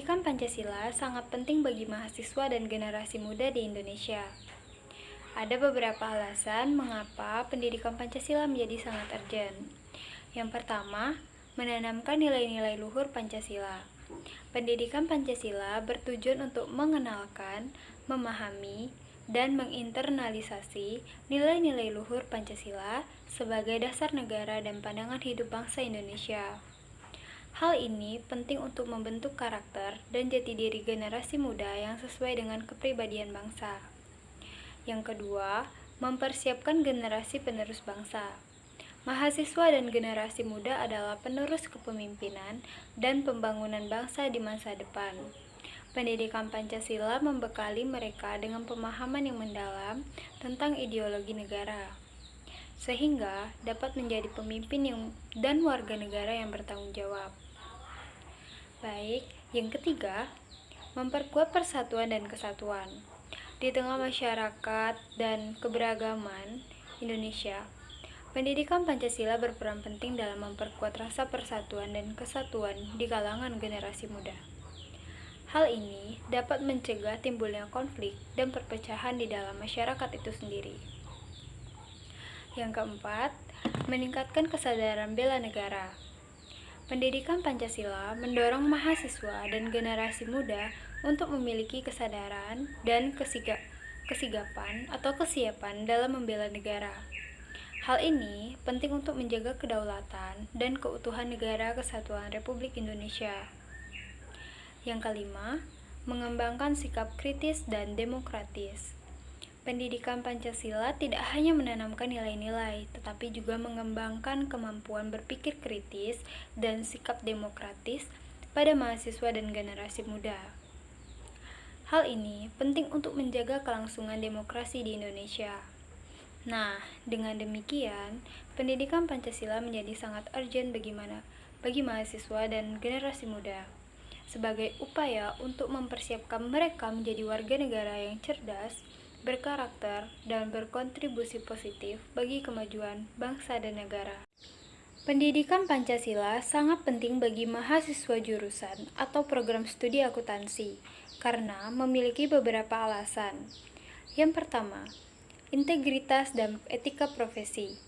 Pendidikan Pancasila sangat penting bagi mahasiswa dan generasi muda di Indonesia. Ada beberapa alasan mengapa pendidikan Pancasila menjadi sangat urgent. Yang pertama, menanamkan nilai-nilai luhur Pancasila. Pendidikan Pancasila bertujuan untuk mengenalkan, memahami, dan menginternalisasi nilai-nilai luhur Pancasila sebagai dasar negara dan pandangan hidup bangsa Indonesia. Hal ini penting untuk membentuk karakter dan jati diri generasi muda yang sesuai dengan kepribadian bangsa. Yang kedua, mempersiapkan generasi penerus bangsa. Mahasiswa dan generasi muda adalah penerus kepemimpinan dan pembangunan bangsa di masa depan. Pendidikan Pancasila membekali mereka dengan pemahaman yang mendalam tentang ideologi negara, sehingga dapat menjadi pemimpin dan warga negara yang bertanggung jawab. Baik, yang ketiga, memperkuat persatuan dan kesatuan. Di tengah masyarakat dan keberagaman Indonesia, pendidikan Pancasila berperan penting dalam memperkuat rasa persatuan dan kesatuan di kalangan generasi muda. Hal ini dapat mencegah timbulnya konflik dan perpecahan di dalam masyarakat itu sendiri. Yang keempat, meningkatkan kesadaran bela negara. Pendidikan Pancasila mendorong mahasiswa dan generasi muda untuk memiliki kesadaran dan kesigapan atau kesiapan dalam membela negara. Hal ini penting untuk menjaga kedaulatan dan keutuhan Negara Kesatuan Republik Indonesia. Yang kelima, mengembangkan sikap kritis dan demokratis. Pendidikan Pancasila tidak hanya menanamkan nilai-nilai, tetapi juga mengembangkan kemampuan berpikir kritis dan sikap demokratis pada mahasiswa dan generasi muda. Hal ini penting untuk menjaga kelangsungan demokrasi di Indonesia. Nah, dengan demikian, pendidikan Pancasila menjadi sangat urgent bagi mahasiswa dan generasi muda, sebagai upaya untuk mempersiapkan mereka menjadi warga negara yang cerdas, berkarakter, dan berkontribusi positif bagi kemajuan bangsa dan negara. Pendidikan Pancasila sangat penting bagi mahasiswa jurusan atau program studi akuntansi karena memiliki beberapa alasan. Yang pertama, integritas dan etika profesi.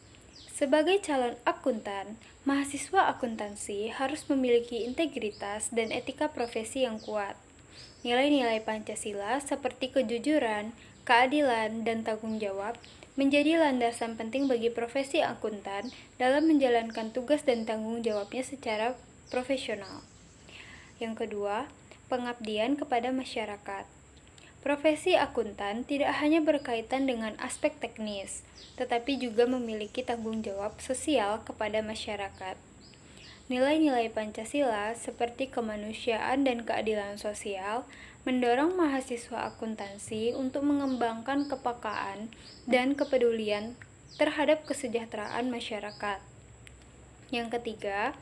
Sebagai calon akuntan, mahasiswa akuntansi harus memiliki integritas dan etika profesi yang kuat. Nilai-nilai Pancasila seperti kejujuran, keadilan, dan tanggung jawab menjadi landasan penting bagi profesi akuntan dalam menjalankan tugas dan tanggung jawabnya secara profesional. Yang kedua, pengabdian kepada masyarakat. Profesi akuntan tidak hanya berkaitan dengan aspek teknis, tetapi juga memiliki tanggung jawab sosial kepada masyarakat. Nilai-nilai Pancasila seperti kemanusiaan dan keadilan sosial mendorong mahasiswa akuntansi untuk mengembangkan kepekaan dan kepedulian terhadap kesejahteraan masyarakat. Yang ketiga,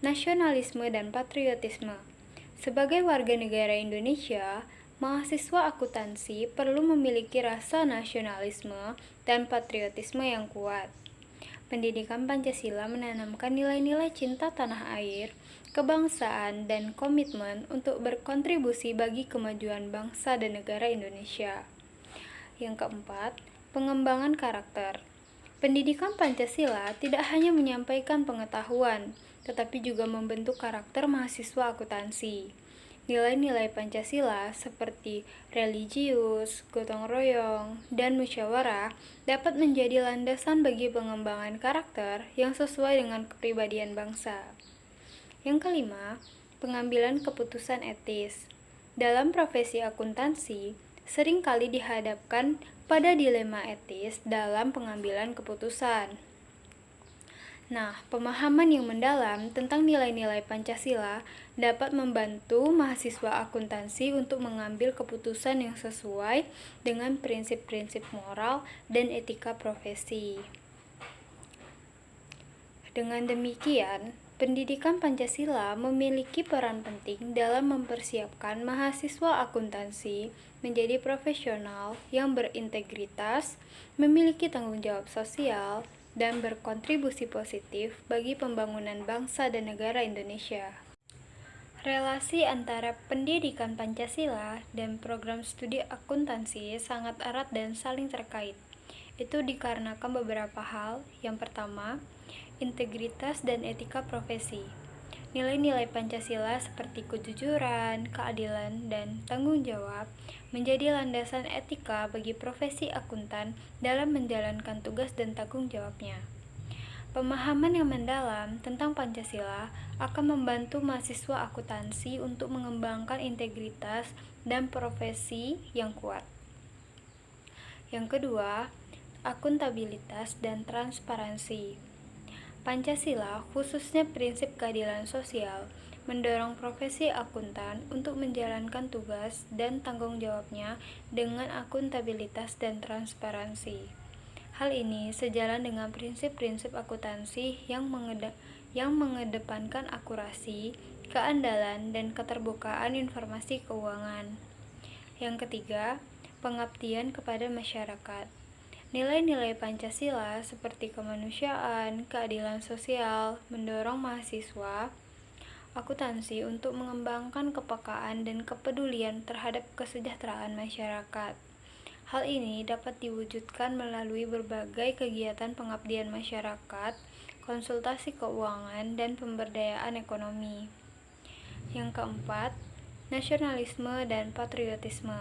nasionalisme dan patriotisme. Sebagai warga negara Indonesia, mahasiswa akuntansi perlu memiliki rasa nasionalisme dan patriotisme yang kuat. Pendidikan Pancasila menanamkan nilai-nilai cinta tanah air, kebangsaan, dan komitmen untuk berkontribusi bagi kemajuan bangsa dan negara Indonesia. Yang keempat, pengembangan karakter. Pendidikan Pancasila tidak hanya menyampaikan pengetahuan, tetapi juga membentuk karakter mahasiswa akuntansi. Nilai-nilai Pancasila seperti religius, gotong royong, dan musyawarah dapat menjadi landasan bagi pengembangan karakter yang sesuai dengan kepribadian bangsa. Yang kelima, pengambilan keputusan etis. Dalam profesi akuntansi, seringkali dihadapkan pada dilema etis dalam pengambilan keputusan. Nah, pemahaman yang mendalam tentang nilai-nilai Pancasila dapat membantu mahasiswa akuntansi untuk mengambil keputusan yang sesuai dengan prinsip-prinsip moral dan etika profesi. Dengan demikian, pendidikan Pancasila memiliki peran penting dalam mempersiapkan mahasiswa akuntansi menjadi profesional yang berintegritas, memiliki tanggung jawab sosial, dan berkontribusi positif bagi pembangunan bangsa dan negara Indonesia. Relasi antara pendidikan Pancasila dan program studi akuntansi sangat erat dan saling terkait. Itu dikarenakan beberapa hal. Yang pertama, integritas dan etika profesi. Nilai-nilai Pancasila seperti kejujuran, keadilan, dan tanggung jawab menjadi landasan etika bagi profesi akuntan dalam menjalankan tugas dan tanggung jawabnya. Pemahaman yang mendalam tentang Pancasila akan membantu mahasiswa akuntansi untuk mengembangkan integritas dan profesi yang kuat. Yang kedua, akuntabilitas dan transparansi. Pancasila, khususnya prinsip keadilan sosial, mendorong profesi akuntan untuk menjalankan tugas dan tanggung jawabnya dengan akuntabilitas dan transparansi. Hal ini sejalan dengan prinsip-prinsip akuntansi yang mengedepankan akurasi, keandalan, dan keterbukaan informasi keuangan. Yang ketiga, pengabdian kepada masyarakat. Nilai-nilai Pancasila seperti kemanusiaan, keadilan sosial mendorong mahasiswa akuntansi untuk mengembangkan kepekaan dan kepedulian terhadap kesejahteraan masyarakat. Hal ini dapat diwujudkan melalui berbagai kegiatan pengabdian masyarakat, konsultasi keuangan, dan pemberdayaan ekonomi. Yang keempat, nasionalisme dan patriotisme.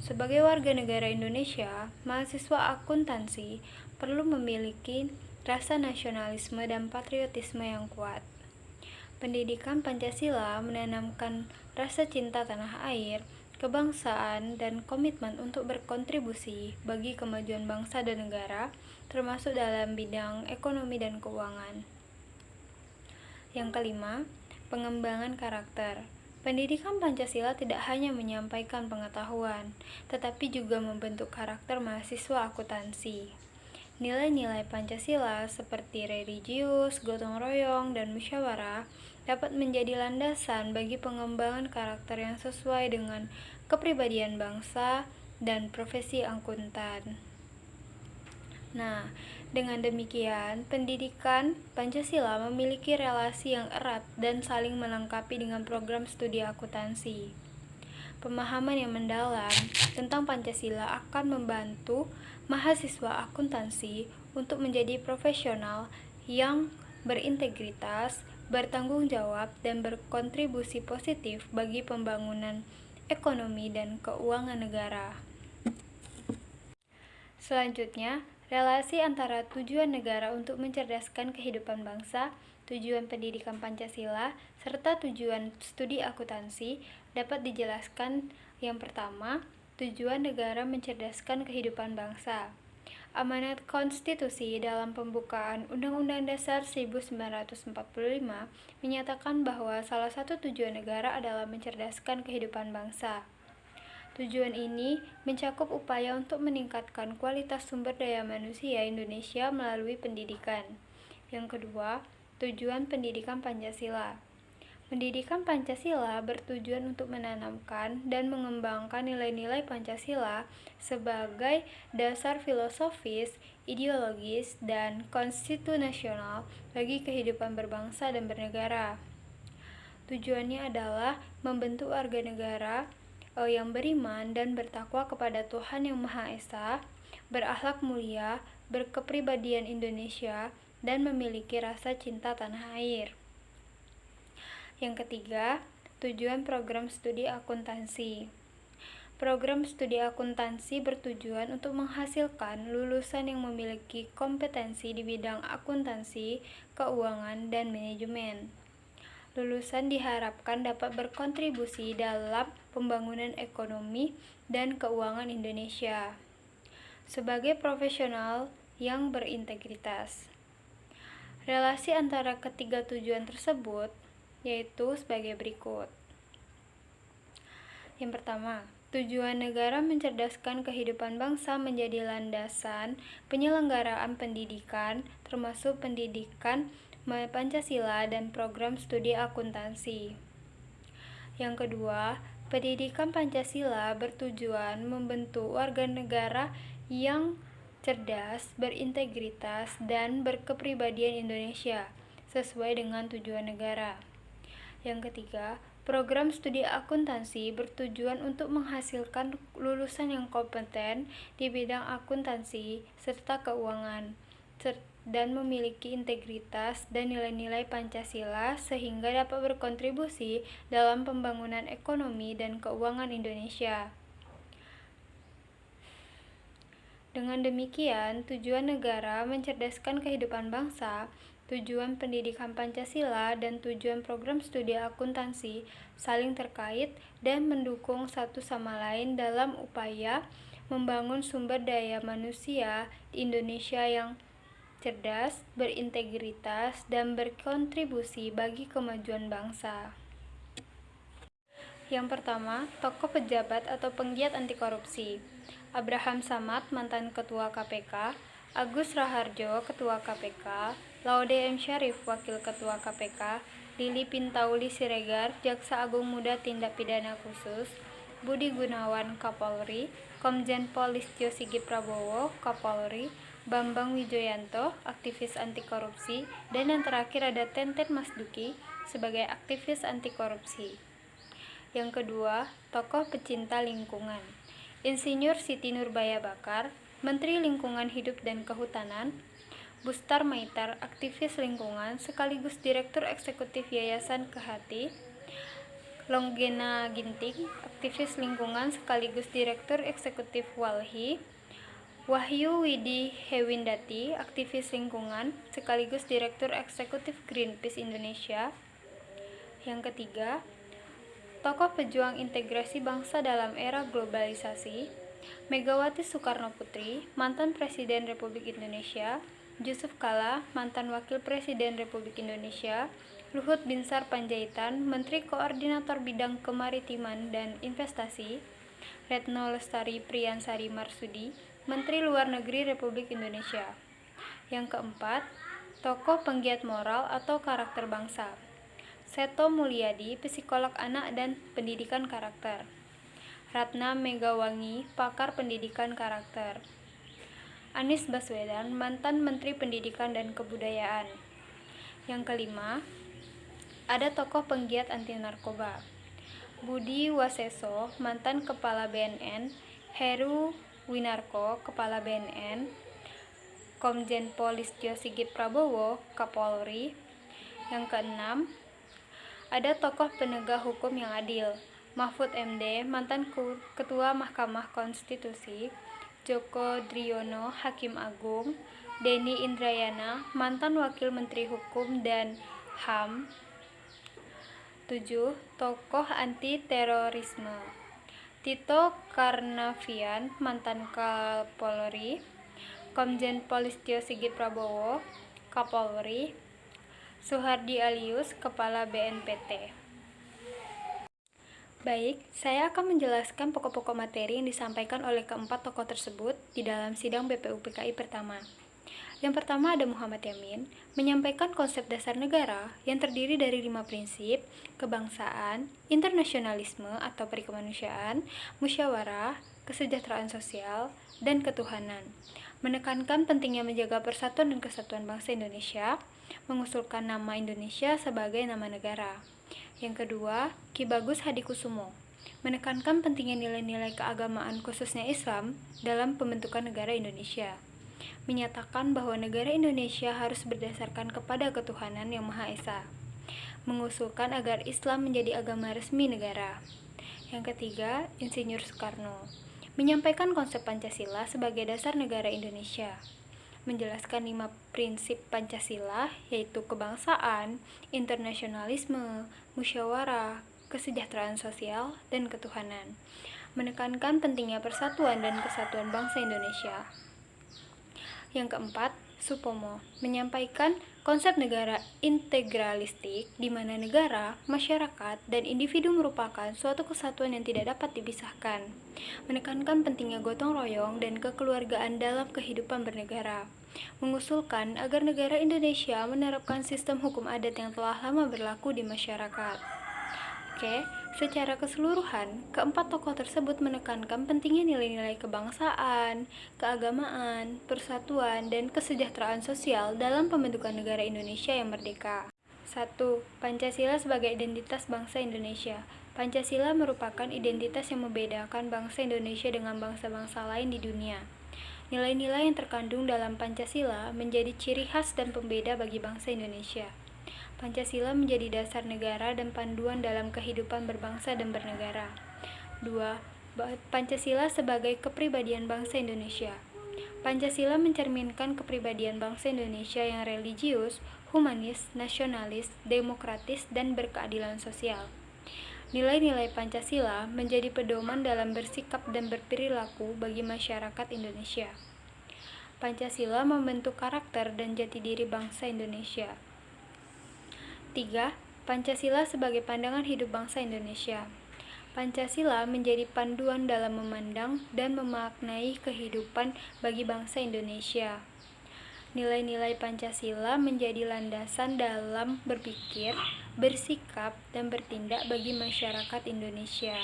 Sebagai warga negara Indonesia, mahasiswa akuntansi perlu memiliki rasa nasionalisme dan patriotisme yang kuat. Pendidikan Pancasila menanamkan rasa cinta tanah air, kebangsaan, dan komitmen untuk berkontribusi bagi kemajuan bangsa dan negara, termasuk dalam bidang ekonomi dan keuangan. Yang kelima, pengembangan karakter. Pendidikan Pancasila tidak hanya menyampaikan pengetahuan, tetapi juga membentuk karakter mahasiswa akuntansi. Nilai-nilai Pancasila seperti religius, gotong royong, dan musyawarah dapat menjadi landasan bagi pengembangan karakter yang sesuai dengan kepribadian bangsa dan profesi akuntan. Nah, dengan demikian, pendidikan Pancasila memiliki relasi yang erat dan saling melengkapi dengan program studi akuntansi. Pemahaman yang mendalam tentang Pancasila akan membantu mahasiswa akuntansi untuk menjadi profesional yang berintegritas, bertanggung jawab, dan berkontribusi positif bagi pembangunan ekonomi dan keuangan negara. Selanjutnya, relasi antara tujuan negara untuk mencerdaskan kehidupan bangsa, tujuan pendidikan Pancasila, serta tujuan studi akuntansi dapat dijelaskan. Yang pertama, tujuan negara mencerdaskan kehidupan bangsa. Amanat konstitusi dalam pembukaan Undang-Undang Dasar 1945 menyatakan bahwa salah satu tujuan negara adalah mencerdaskan kehidupan bangsa. Tujuan ini mencakup upaya untuk meningkatkan kualitas sumber daya manusia Indonesia melalui pendidikan. Yang kedua, tujuan pendidikan Pancasila. Pendidikan Pancasila bertujuan untuk menanamkan dan mengembangkan nilai-nilai Pancasila sebagai dasar filosofis, ideologis, dan konstitusional bagi kehidupan berbangsa dan bernegara. Tujuannya adalah membentuk warga negara yang beriman dan bertakwa kepada Tuhan Yang Maha Esa, berakhlak mulia, berkepribadian Indonesia, dan memiliki rasa cinta tanah air. Yang ketiga, tujuan program studi akuntansi. Program studi akuntansi bertujuan untuk menghasilkan lulusan yang memiliki kompetensi di bidang akuntansi, keuangan, dan manajemen. Lulusan diharapkan dapat berkontribusi dalam pembangunan ekonomi dan keuangan Indonesia sebagai profesional yang berintegritas. Relasi antara ketiga tujuan tersebut yaitu sebagai berikut. Yang pertama, tujuan negara mencerdaskan kehidupan bangsa menjadi landasan penyelenggaraan pendidikan, termasuk pendidikan Pancasila dan program studi akuntansi. Yang kedua, pendidikan Pancasila bertujuan membentuk warga negara yang cerdas, berintegritas, dan berkepribadian Indonesia sesuai dengan tujuan negara. Yang ketiga, Program studi akuntansi bertujuan untuk menghasilkan lulusan yang kompeten di bidang akuntansi serta keuangan, dan memiliki integritas dan nilai-nilai Pancasila sehingga dapat berkontribusi dalam pembangunan ekonomi dan keuangan Indonesia. Dengan demikian, tujuan negara mencerdaskan kehidupan bangsa, tujuan pendidikan Pancasila, dan tujuan program studi akuntansi saling terkait dan mendukung satu sama lain dalam upaya membangun sumber daya manusia di Indonesia yang cerdas, berintegritas, dan berkontribusi bagi kemajuan bangsa. Yang pertama, tokoh pejabat atau penggiat anti korupsi. Abraham Samad, mantan Ketua KPK, Agus Raharjo, Ketua KPK, Laude M. Syarif, Wakil Ketua KPK, Lili Pintauli Siregar, Jaksa Agung Muda Tindak Pidana Khusus, Budi Gunawan, Kapolri, Komjen Pol Listio Sigit Prabowo, Kapolri, Bambang Wijoyanto, aktivis anti korupsi, dan yang terakhir ada Tenten Mas Duki sebagai aktivis anti korupsi. Yang kedua, tokoh pecinta lingkungan. Insinyur Siti Nurbaya Bakar, Menteri Lingkungan Hidup dan Kehutanan, Bustar Maitar, aktivis lingkungan sekaligus Direktur Eksekutif Yayasan Kehati, Longgena Ginting, aktivis lingkungan sekaligus Direktur Eksekutif Walhi, Wahyu Widi Hewindati, aktivis lingkungan sekaligus Direktur Eksekutif Greenpeace Indonesia. Yang ketiga, tokoh pejuang integrasi bangsa dalam era globalisasi, Megawati Soekarnoputri, mantan Presiden Republik Indonesia, Yusuf Kala, mantan Wakil Presiden Republik Indonesia, Luhut Binsar Panjaitan, Menteri Koordinator Bidang Kemaritiman dan Investasi, Retno Lestari Priyansari Marsudi, Menteri Luar Negeri Republik Indonesia. Yang keempat, tokoh penggiat moral atau karakter bangsa. Seto Mulyadi, psikolog anak dan pendidikan karakter. Ratna Megawangi, pakar pendidikan karakter. Anies Baswedan, mantan Menteri Pendidikan dan Kebudayaan. Yang kelima, ada tokoh penggiat anti narkoba. Budi Waseso, mantan Kepala BNN, Heru Winarko, Kepala BNN, Komjen Pol Listio Sigit Prabowo, Kapolri. Yang keenam, ada tokoh penegak hukum yang adil. Mahfud MD, mantan Ketua Mahkamah Konstitusi, Joko Driono, Hakim Agung, Denny Indrayana, mantan Wakil Menteri Hukum dan HAM. 7. Tokoh anti terorisme. Tito Karnavian, mantan Kapolri, Komjen Pol Listio Sigit Prabowo, Kapolri, Suhardi Alyus, Kepala BNPT. Baik, saya akan menjelaskan pokok-pokok materi yang disampaikan oleh keempat tokoh tersebut di dalam sidang BPUPKI pertama. Yang pertama ada Muhammad Yamin, menyampaikan konsep dasar negara yang terdiri dari 5 prinsip, kebangsaan, internasionalisme atau perikemanusiaan, musyawarah, kesejahteraan sosial, dan ketuhanan. Menekankan pentingnya menjaga persatuan dan kesatuan bangsa Indonesia, mengusulkan nama Indonesia sebagai nama negara. Yang kedua, Ki Bagus Hadikusumo, menekankan pentingnya nilai-nilai keagamaan khususnya Islam dalam pembentukan negara Indonesia. Menyatakan bahwa negara Indonesia harus berdasarkan kepada ketuhanan yang Maha Esa. Mengusulkan agar Islam menjadi agama resmi negara. Yang ketiga, Insinyur Soekarno, menyampaikan konsep Pancasila sebagai dasar negara Indonesia. Menjelaskan 5 prinsip Pancasila, yaitu kebangsaan, internasionalisme, musyawarah, kesejahteraan sosial, dan ketuhanan. Menekankan pentingnya persatuan dan kesatuan bangsa Indonesia. Yang keempat, Supomo, menyampaikan konsep negara integralistik di mana negara, masyarakat, dan individu merupakan suatu kesatuan yang tidak dapat dipisahkan. Menekankan pentingnya gotong royong dan kekeluargaan dalam kehidupan bernegara. Mengusulkan agar negara Indonesia menerapkan sistem hukum adat yang telah lama berlaku di masyarakat. Secara keseluruhan, keempat tokoh tersebut menekankan pentingnya nilai-nilai kebangsaan, keagamaan, persatuan, dan kesejahteraan sosial dalam pembentukan negara Indonesia yang merdeka. 1. Pancasila sebagai identitas bangsa Indonesia. Pancasila merupakan identitas yang membedakan bangsa Indonesia dengan bangsa-bangsa lain di dunia. Nilai-nilai yang terkandung dalam Pancasila menjadi ciri khas dan pembeda bagi bangsa Indonesia. Pancasila menjadi dasar negara dan panduan dalam kehidupan berbangsa dan bernegara. 2. Pancasila sebagai kepribadian bangsa Indonesia. Pancasila mencerminkan kepribadian bangsa Indonesia yang religius, humanis, nasionalis, demokratis, dan berkeadilan sosial. Nilai-nilai Pancasila menjadi pedoman dalam bersikap dan berperilaku bagi masyarakat Indonesia. Pancasila membentuk karakter dan jati diri bangsa Indonesia. 3. Pancasila sebagai pandangan hidup bangsa Indonesia. Pancasila menjadi panduan dalam memandang dan memaknai kehidupan bagi bangsa Indonesia. Nilai-nilai Pancasila menjadi landasan dalam berpikir, bersikap, dan bertindak bagi masyarakat Indonesia.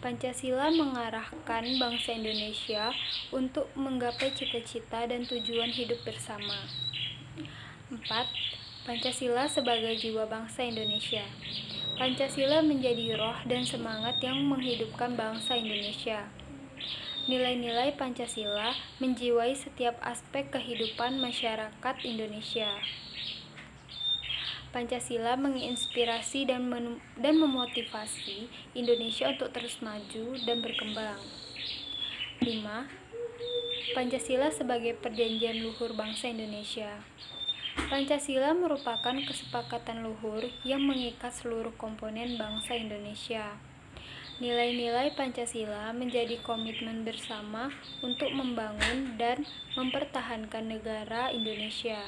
Pancasila mengarahkan bangsa Indonesia untuk menggapai cita-cita dan tujuan hidup bersama. 4. Pancasila sebagai jiwa bangsa Indonesia. Pancasila menjadi roh dan semangat yang menghidupkan bangsa Indonesia. Nilai-nilai Pancasila menjiwai setiap aspek kehidupan masyarakat Indonesia. Pancasila menginspirasi dan memotivasi Indonesia untuk terus maju dan berkembang. 5. Pancasila sebagai perjanjian luhur bangsa Indonesia. Pancasila merupakan kesepakatan luhur yang mengikat seluruh komponen bangsa Indonesia. Nilai-nilai Pancasila menjadi komitmen bersama untuk membangun dan mempertahankan negara Indonesia.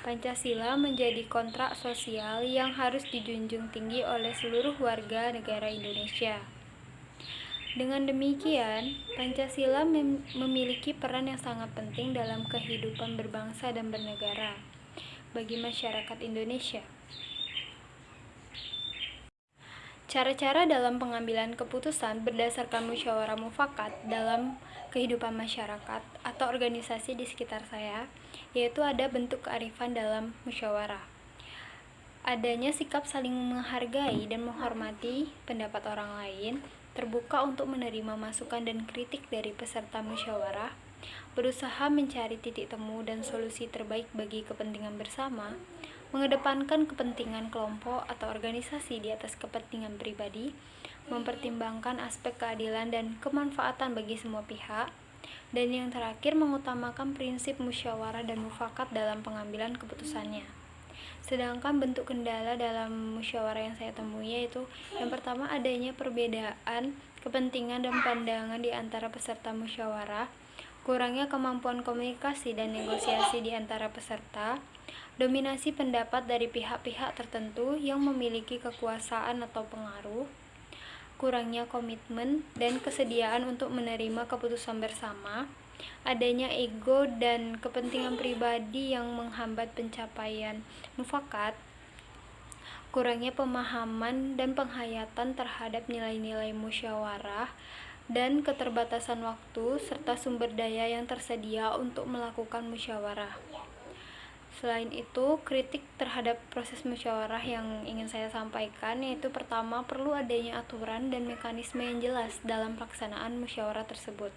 Pancasila menjadi kontrak sosial yang harus dijunjung tinggi oleh seluruh warga negara Indonesia. Dengan demikian, Pancasila memiliki peran yang sangat penting dalam kehidupan berbangsa dan bernegara bagi masyarakat Indonesia. Cara-cara dalam pengambilan keputusan berdasarkan musyawarah mufakat dalam kehidupan masyarakat atau organisasi di sekitar saya, yaitu ada bentuk kearifan dalam musyawarah. Adanya sikap saling menghargai dan menghormati pendapat orang lain, terbuka untuk menerima masukan dan kritik dari peserta musyawarah, berusaha mencari titik temu dan solusi terbaik bagi kepentingan bersama, mengedepankan kepentingan kelompok atau organisasi di atas kepentingan pribadi, mempertimbangkan aspek keadilan dan kemanfaatan bagi semua pihak, dan yang terakhir mengutamakan prinsip musyawarah dan mufakat dalam pengambilan keputusannya. Sedangkan bentuk kendala dalam musyawarah yang saya temui yaitu yang pertama adanya perbedaan kepentingan dan pandangan di antara peserta musyawarah, kurangnya kemampuan komunikasi dan negosiasi di antara peserta, dominasi pendapat dari pihak-pihak tertentu yang memiliki kekuasaan atau pengaruh, kurangnya komitmen dan kesediaan untuk menerima keputusan bersama, adanya ego dan kepentingan pribadi yang menghambat pencapaian mufakat, kurangnya pemahaman dan penghayatan terhadap nilai-nilai musyawarah, dan keterbatasan waktu serta sumber daya yang tersedia untuk melakukan musyawarah. Selain itu, kritik terhadap proses musyawarah yang ingin saya sampaikan yaitu pertama, perlu adanya aturan dan mekanisme yang jelas dalam pelaksanaan musyawarah tersebut.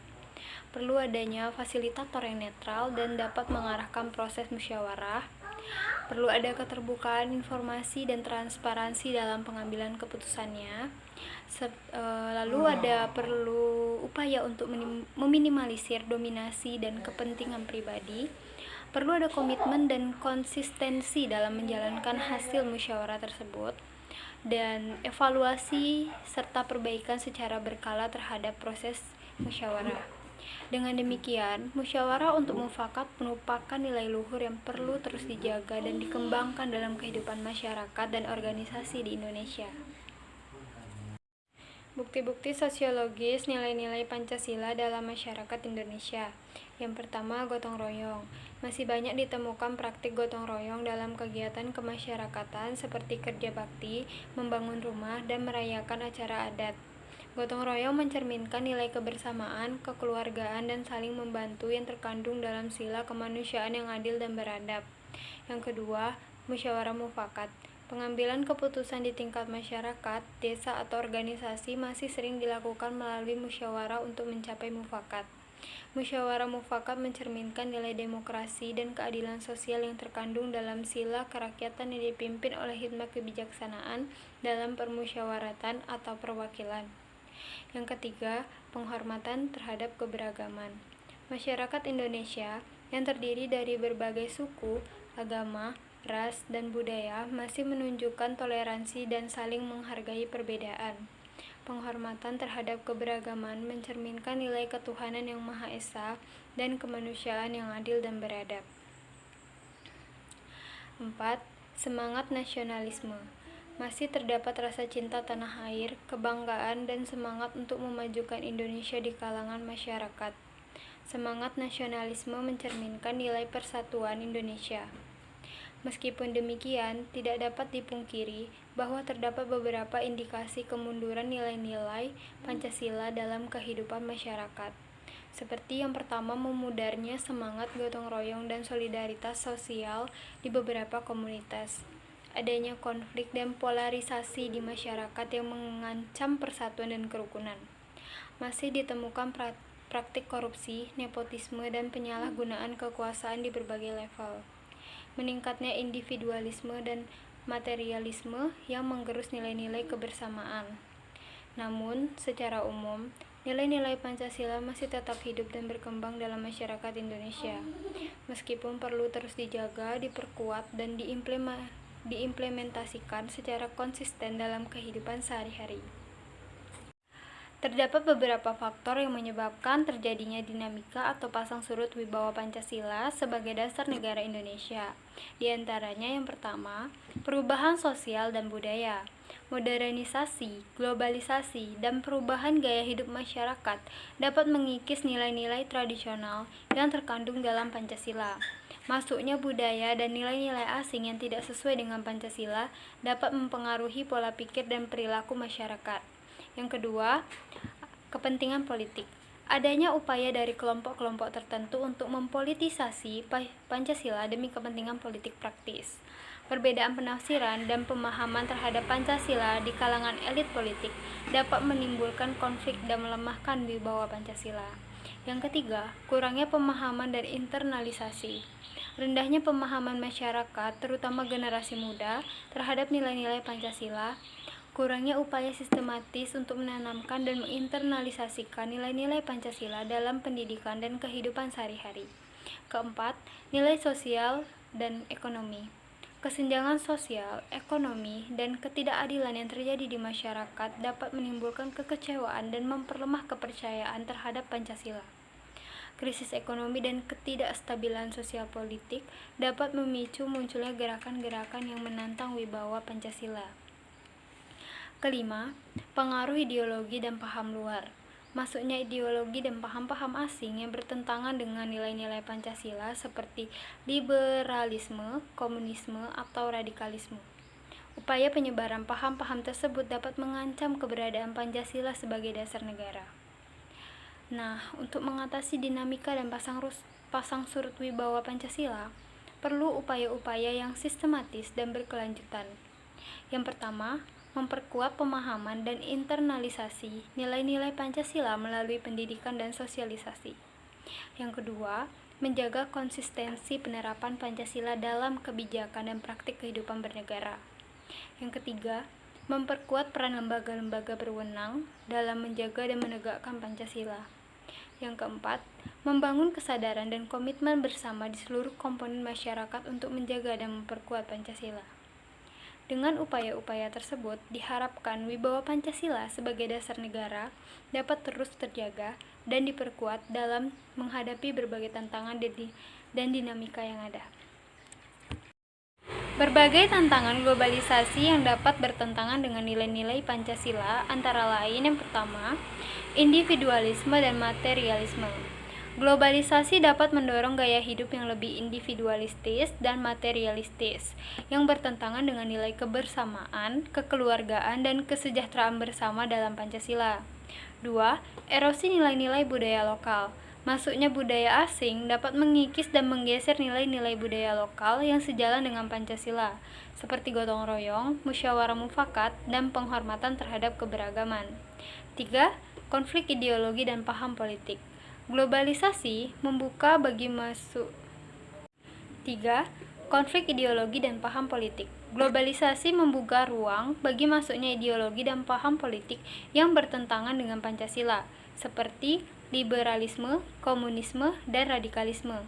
Perlu adanya fasilitator yang netral dan dapat mengarahkan proses musyawarah. Perlu ada keterbukaan informasi dan transparansi dalam pengambilan keputusannya. Lalu perlu upaya untuk meminimalisir dominasi dan kepentingan pribadi. Perlu ada komitmen dan konsistensi dalam menjalankan hasil musyawarah tersebut, dan evaluasi serta perbaikan secara berkala terhadap proses musyawarah. Dengan demikian, musyawarah untuk mufakat merupakan nilai luhur yang perlu terus dijaga dan dikembangkan dalam kehidupan masyarakat dan organisasi di Indonesia. Bukti-bukti sosiologis nilai-nilai Pancasila dalam masyarakat Indonesia. Yang pertama, gotong royong. Masih banyak ditemukan praktik gotong royong dalam kegiatan kemasyarakatan seperti kerja bakti, membangun rumah, dan merayakan acara adat. Gotong royong mencerminkan nilai kebersamaan, kekeluargaan, dan saling membantu yang terkandung dalam sila kemanusiaan yang adil dan beradab. Yang kedua, musyawarah mufakat. Pengambilan keputusan di tingkat masyarakat, desa, atau organisasi masih sering dilakukan melalui musyawarah untuk mencapai mufakat. Musyawarah mufakat mencerminkan nilai demokrasi dan keadilan sosial yang terkandung dalam sila kerakyatan yang dipimpin oleh hikmat kebijaksanaan dalam permusyawaratan atau perwakilan. Yang ketiga, penghormatan terhadap keberagaman. Masyarakat Indonesia yang terdiri dari berbagai suku, agama, ras, dan budaya masih menunjukkan toleransi dan saling menghargai perbedaan. Penghormatan terhadap keberagaman mencerminkan nilai ketuhanan yang Maha Esa dan kemanusiaan yang adil dan beradab. 4. Semangat nasionalisme. Masih terdapat rasa cinta tanah air, kebanggaan, dan semangat untuk memajukan Indonesia di kalangan masyarakat. Semangat nasionalisme mencerminkan nilai persatuan Indonesia. Meskipun demikian, tidak dapat dipungkiri bahwa terdapat beberapa indikasi kemunduran nilai-nilai Pancasila dalam kehidupan masyarakat. Seperti yang pertama, memudarnya semangat gotong royong dan solidaritas sosial di beberapa komunitas. Adanya konflik dan polarisasi di masyarakat yang mengancam persatuan dan kerukunan. Masih ditemukan praktik korupsi, nepotisme, dan penyalahgunaan kekuasaan di berbagai level. Meningkatnya individualisme dan materialisme yang menggerus nilai-nilai kebersamaan. Namun, secara umum, nilai-nilai Pancasila masih tetap hidup dan berkembang dalam masyarakat Indonesia, meskipun perlu terus dijaga, diperkuat, dan diimplementasikan secara konsisten dalam kehidupan sehari-hari. Terdapat beberapa faktor yang menyebabkan terjadinya dinamika atau pasang surut wibawa Pancasila sebagai dasar negara Indonesia. Di antaranya yang pertama, perubahan sosial dan budaya. Modernisasi, globalisasi, dan perubahan gaya hidup masyarakat dapat mengikis nilai-nilai tradisional yang terkandung dalam Pancasila. Masuknya budaya dan nilai-nilai asing yang tidak sesuai dengan Pancasila dapat mempengaruhi pola pikir dan perilaku masyarakat. Yang kedua, kepentingan politik. Adanya upaya dari kelompok-kelompok tertentu untuk mempolitisasi Pancasila demi kepentingan politik praktis. Perbedaan penafsiran dan pemahaman terhadap Pancasila di kalangan elit politik dapat menimbulkan konflik dan melemahkan wibawa Pancasila. Yang ketiga, kurangnya pemahaman dan internalisasi. Rendahnya pemahaman masyarakat, terutama generasi muda, terhadap nilai-nilai Pancasila. Kurangnya upaya sistematis untuk menanamkan dan menginternalisasikan nilai-nilai Pancasila dalam pendidikan dan kehidupan sehari-hari. Keempat, nilai sosial dan ekonomi. Kesenjangan sosial, ekonomi, dan ketidakadilan yang terjadi di masyarakat dapat menimbulkan kekecewaan dan memperlemah kepercayaan terhadap Pancasila. Krisis ekonomi dan ketidakstabilan sosial politik dapat memicu munculnya gerakan-gerakan yang menantang wibawa Pancasila. Kelima, pengaruh ideologi dan paham luar. Masuknya ideologi dan paham-paham asing yang bertentangan dengan nilai-nilai Pancasila seperti liberalisme, komunisme, atau radikalisme. Upaya penyebaran paham-paham tersebut dapat mengancam keberadaan Pancasila sebagai dasar negara. Nah, untuk mengatasi dinamika dan pasang surut wibawa Pancasila, perlu upaya-upaya yang sistematis dan berkelanjutan. Yang pertama, memperkuat pemahaman dan internalisasi nilai-nilai Pancasila melalui pendidikan dan sosialisasi. Yang kedua, menjaga konsistensi penerapan Pancasila dalam kebijakan dan praktik kehidupan bernegara. Yang ketiga, memperkuat peran lembaga-lembaga berwenang dalam menjaga dan menegakkan Pancasila. Yang keempat, membangun kesadaran dan komitmen bersama di seluruh komponen masyarakat untuk menjaga dan memperkuat Pancasila. Dengan upaya-upaya tersebut, diharapkan wibawa Pancasila sebagai dasar negara dapat terus terjaga dan diperkuat dalam menghadapi berbagai tantangan dan dinamika yang ada. Berbagai tantangan globalisasi yang dapat bertentangan dengan nilai-nilai Pancasila antara lain yang pertama, individualisme dan materialisme. Globalisasi dapat mendorong gaya hidup yang lebih individualistis dan materialistis, yang bertentangan dengan nilai kebersamaan, kekeluargaan, dan kesejahteraan bersama dalam Pancasila. 2. Erosi nilai-nilai budaya lokal. Masuknya budaya asing dapat mengikis dan menggeser nilai-nilai budaya lokal yang sejalan dengan Pancasila, seperti gotong royong, musyawarah mufakat, dan penghormatan terhadap keberagaman. 3. Konflik ideologi dan paham politik. Globalisasi membuka bagi masuk 3. Konflik ideologi dan paham politik. Globalisasi membuka ruang bagi masuknya ideologi dan paham politik yang bertentangan dengan Pancasila, seperti liberalisme, komunisme, dan radikalisme.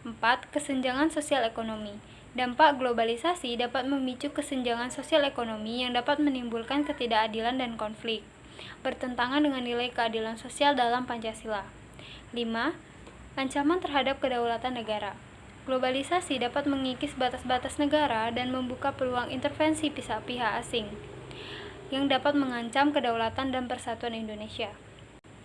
4. Kesenjangan sosial ekonomi. Dampak globalisasi dapat memicu kesenjangan sosial ekonomi yang dapat menimbulkan ketidakadilan dan konflik, bertentangan dengan nilai keadilan sosial dalam Pancasila. 5. Ancaman terhadap kedaulatan negara. Globalisasi dapat mengikis batas-batas negara dan membuka peluang intervensi pihak asing yang dapat mengancam kedaulatan dan persatuan Indonesia.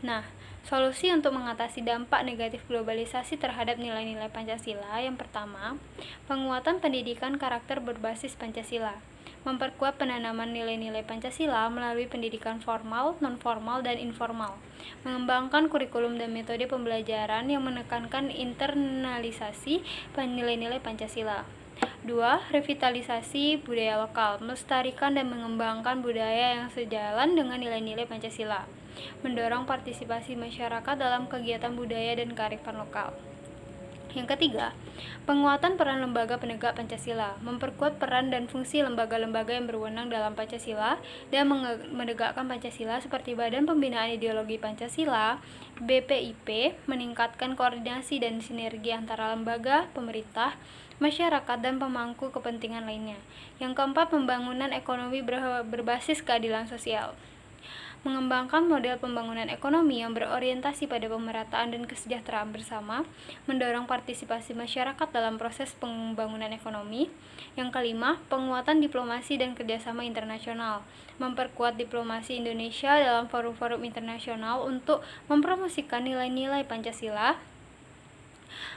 Nah, solusi untuk mengatasi dampak negatif globalisasi terhadap nilai-nilai Pancasila yang pertama, penguatan pendidikan karakter berbasis Pancasila. Memperkuat penanaman nilai-nilai Pancasila melalui pendidikan formal, non-formal, dan informal. Mengembangkan kurikulum dan metode pembelajaran yang menekankan internalisasi nilai-nilai Pancasila. 2. Revitalisasi budaya lokal, melestarikan dan mengembangkan budaya yang sejalan dengan nilai-nilai Pancasila. Mendorong partisipasi masyarakat dalam kegiatan budaya dan kearifan lokal. Yang ketiga, penguatan peran lembaga penegak Pancasila, memperkuat peran dan fungsi lembaga-lembaga yang berwenang dalam Pancasila dan menegakkan Pancasila seperti Badan Pembinaan Ideologi Pancasila, BPIP, meningkatkan koordinasi dan sinergi antara lembaga, pemerintah, masyarakat, dan pemangku kepentingan lainnya. Yang keempat, pembangunan ekonomi berbasis keadilan sosial. Mengembangkan model pembangunan ekonomi yang berorientasi pada pemerataan dan kesejahteraan bersama, mendorong partisipasi masyarakat dalam proses pembangunan ekonomi. Yang kelima, penguatan diplomasi dan kerjasama internasional, memperkuat diplomasi Indonesia dalam forum-forum internasional untuk mempromosikan nilai-nilai Pancasila,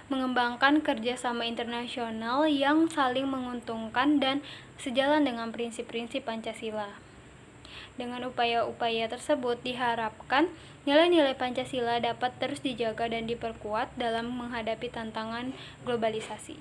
mengembangkan kerjasama internasional yang saling menguntungkan dan sejalan dengan prinsip-prinsip Pancasila. Dengan upaya-upaya tersebut diharapkan nilai-nilai Pancasila dapat terus dijaga dan diperkuat dalam menghadapi tantangan globalisasi.